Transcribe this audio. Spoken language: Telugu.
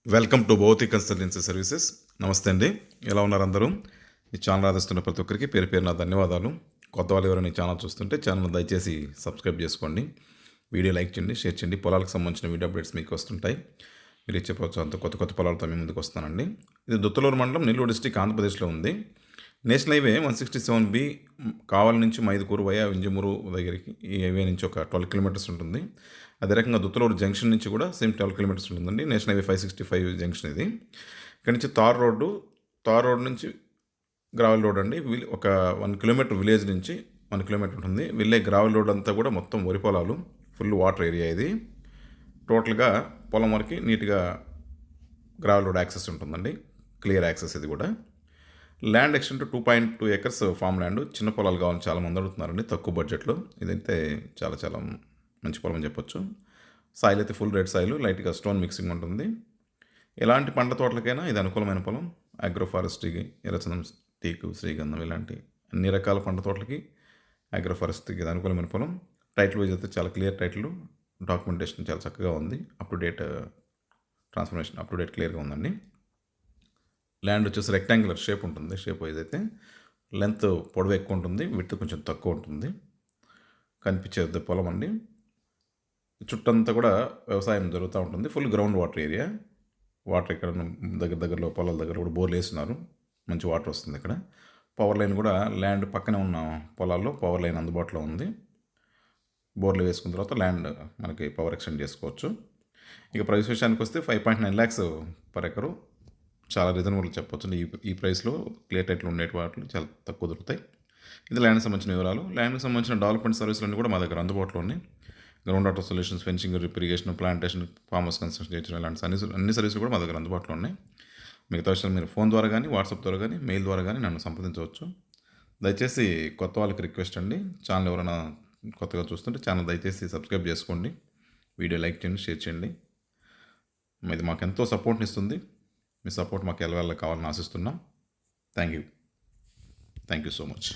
Welcome to Bhautik consultancy services. నమస్తే అండి, ఎలా ఉన్నారు అందరూ? ఈ ఛానల్ ఆదరిస్తున్న ప్రతి ఒక్కరికి పేరు పేరు నా ధన్యవాదాలు. కొత్త వాళ్ళు ఎవరైనా ఈ ఛానల్ చూస్తుంటే ఛానల్ దయచేసి సబ్స్క్రైబ్ చేసుకోండి, వీడియో లైక్ చేయండి, షేర్ చేయండి. పొలాలకు సంబంధించిన వీడియో అప్డేట్స్ మీకు వస్తుంటాయి. మీరు ఇచ్చే ప్రోత్సాహంతో కొత్త కొత్త పొలాలతో మీ ముందుకు వస్తానండి. ఇది దుత్తలూరు మండలం, నెల్లూరు డిస్టిక్, ఆంధ్రప్రదేశ్లో ఉంది. నేషనల్ హైవే 167B కావలి నుంచి మైదుకూరు వయా వింజమూరు దగ్గరికి ఈ హైవే నుంచి ఒక 12 కిలోమీటర్స్ ఉంటుంది. అదే రకంగా దుత్తలూరు జంక్షన్ నుంచి కూడా సేమ్ 12 కిలోమీటర్స్ ఉంటుందండి. నేషనల్ హైవే 565 జంక్షన్ ఇది. ఇక్కడ నుంచి తార్ రోడ్ నుంచి గ్రావెల్ రోడ్ అండి. ఒక 1 కిలోమీటర్ విలేజ్ నుంచి 1 కిలోమీటర్ ఉంటుంది. వెళ్ళే గ్రావెల్ రోడ్ అంతా కూడా మొత్తం వరి పొలాలు, ఫుల్ వాటర్ ఏరియా ఇది. టోటల్గా పొలం వరకు నీట్గా గ్రావెల్ రోడ్ యాక్సెస్ ఉంటుందండి, క్లియర్ యాక్సెస్. ఇది కూడా land extent 2.2 acres farm land. చిన్న పొలాలు కావాలని చాలామంది అడుగుతున్నారండి తక్కువ బడ్జెట్లో. ఇదైతే చాలా చాలా మంచి పొలం అని చెప్పొచ్చు. సాయిల్ అయితే ఫుల్ రెడ్ సాయిల్, లైట్గా స్టోన్ మిక్సింగ్ ఉంటుంది. ఎలాంటి పండ్ల తోటలకైనా ఇది అనుకూలమైన పొలం. అగ్రోఫారెస్ట్రీకి, ఎర్రచందనం, టీకు, శ్రీగంధం ఇలాంటి అన్ని రకాల పండ్ల తోటలకి అగ్రోఫారెస్ట్రీకి ఇది అనుకూలమైన పొలం. టైటిల్ వైజ్ అయితే చాలా క్లియర్ టైటిల్, డాక్యుమెంటేషన్ చాలా చక్కగా ఉంది. Up to date transformation up to date క్లియర్గా ఉందండి. ల్యాండ్ వచ్చేసి రెక్టాంగులర్ షేప్ ఉంటుంది. షేప్ వైజ్ అయితే లెంత్ పొడవు ఎక్కువ ఉంటుంది, విడ్త్ కొంచెం తక్కువ ఉంటుంది. కనిపించేది పొలం అండి. చుట్టంతా కూడా వ్యవసాయం జరుగుతూ ఉంటుంది. Full ground water area. Water ఇక్కడ దగ్గరలో పొలాల దగ్గర కూడా బోర్లు వేస్తున్నారు, మంచి వాటర్ వస్తుంది ఇక్కడ. పవర్ లైన్ కూడా ల్యాండ్ పక్కనే ఉన్న పొలాల్లో పవర్ లైన్ అందుబాటులో ఉంది. బోర్లు వేసుకున్న తర్వాత ల్యాండ్ మనకి పవర్ ఎక్స్టెండ్ చేసుకోవచ్చు. ఇక ప్రైస్ విషయానికి వస్తే 5.9 lakhs పర్ ఎకరు. చాలా రీజనబుల్ చెప్పొచ్చు. ఈ ప్రైస్లో క్లియర్ టైటిల్ ఉండే వాటిలో చాలా తక్కువ దొరుకుతాయి. ఇది ల్యాండ్కి సంబంధించిన వివరాలు. ల్యాండ్కి సంబంధించిన డెవలప్మెంట్ సర్వీసులన్నీ కూడా మా దగ్గర అందుబాటులో ఉన్నాయి. Ground water solutions, fencing, drip irrigation, plantation, farmers construction చేయడం, ఇలాంటి అన్ని సర్వీసులు కూడా మా దగ్గర అందుబాటులో ఉన్నాయి. మిగతా విషయాలు మీరు ఫోన్ ద్వారా కానీ, వాట్సాప్ ద్వారా కానీ, మెయిల్ ద్వారా కానీ నన్ను సంప్రదించవచ్చు. దయచేసి కొత్త వాళ్ళకి రిక్వెస్ట్ అండి, ఛానల్ ఎవరైనా కొత్తగా చూస్తుంటే ఛానల్ దయచేసి సబ్స్క్రైబ్ చేసుకోండి, వీడియో లైక్ చేయండి, షేర్ చేయండి. ఇది మాకు ఎంతో సపోర్ట్ని ఇస్తుంది. మీ సపోర్ట్ మాకు ఎలా కావాలని ఆశిస్తున్నాం. Thank you so much.